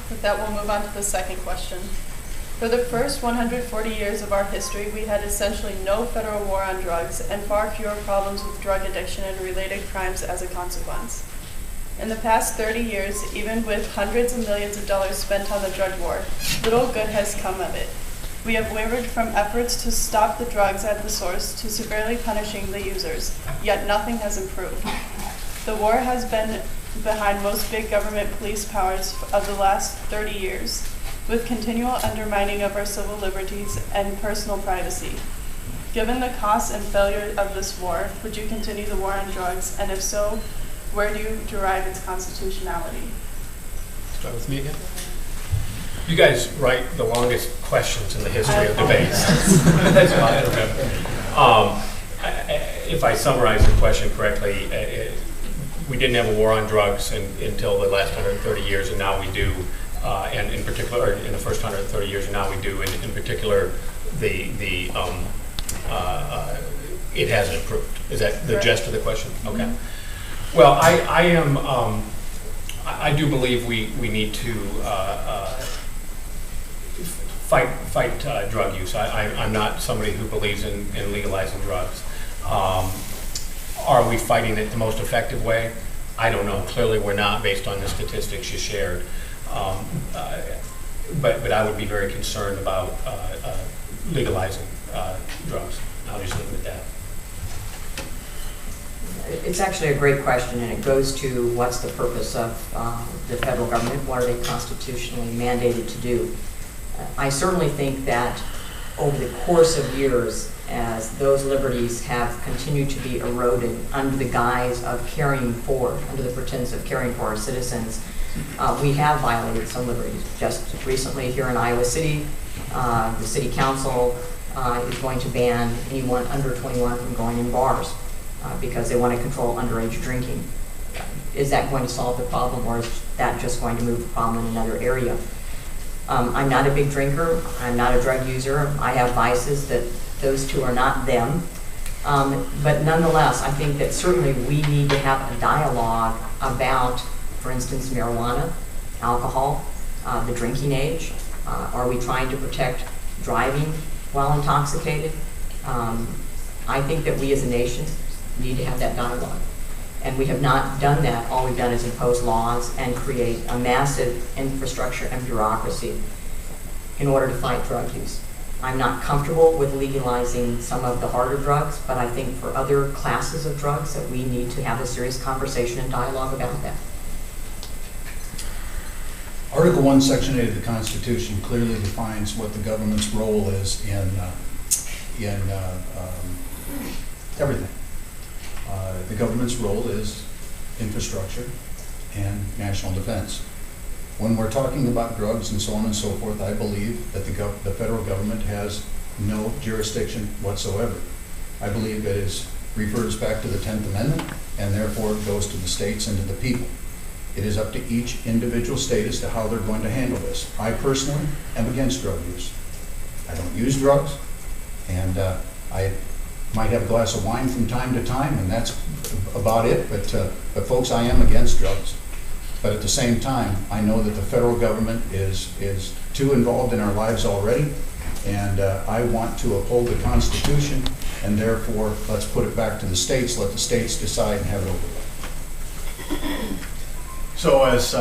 With that, we'll move on to the second question. For the first 140 years of our history, we had essentially no federal war on drugs and far fewer problems with drug addiction and related crimes as a consequence. In the past 30 years, even with hundreds of millions of dollars spent on the drug war, little good has come of it. We have wavered from efforts to stop the drugs at the source to severely punishing the users, yet nothing has improved. The war has been behind most big government police powers of the last 30 years, with continual undermining of our civil liberties and personal privacy. Given the cost and failure of this war, would you continue the war on drugs, and if so, where do you derive its constitutionality? Start with me again. You guys write the longest questions in the history of debates. That's why I remember. If I summarize the question correctly, we didn't have a war on drugs until the last 130 years, and now we do. And in particular, in the first 130 years, and now we do. And in particular, it hasn't improved. Is that the gist of the question? Okay. Mm-hmm. Well, I do believe we need to fight drug use. I'm not somebody who believes in legalizing drugs. Are we fighting it the most effective way? I don't know. Clearly, we're not, based on the statistics you shared. But I would be very concerned about legalizing drugs. I'll just leave it at that. It's actually a great question, and it goes to what's the purpose of the federal government? What are they constitutionally mandated to do? I certainly think that over the course of years, as those liberties have continued to be eroded under the guise of caring for, under the pretense of caring for our citizens, we have violated some liberties. Just recently here in Iowa City, the city council is going to ban anyone under 21 from going in bars because they want to control underage drinking. Is that going to solve the problem, or is that just going to move the problem in another area? I'm not a big drinker. I'm not a drug user. I have vices that those two are not them. But nonetheless, I think that certainly we need to have a dialogue about, for instance, marijuana, alcohol, the drinking age. Are we trying to protect driving while intoxicated? I think that we as a nation need to have that dialogue. And we have not done that. All we've done is impose laws and create a massive infrastructure and bureaucracy in order to fight drug use. I'm not comfortable with legalizing some of the harder drugs, but I think for other classes of drugs that we need to have a serious conversation and dialogue about that. Article 1, Section 8 of the Constitution clearly defines what the government's role is in everything. The government's role is infrastructure and national defense. When we're talking about drugs and so on and so forth, I believe that the federal government has no jurisdiction whatsoever. I believe it refers back to the 10th Amendment, and therefore it goes to the states and to the people. It is up to each individual state as to how they're going to handle this. I personally am against drug use. I don't use drugs, and I might have a glass of wine from time to time, and that's about it. But folks, I am against drugs. But at the same time, I know that the federal government is too involved in our lives already, and I want to uphold the Constitution, and therefore let's put it back to the states. Let the states decide and have it over with. So as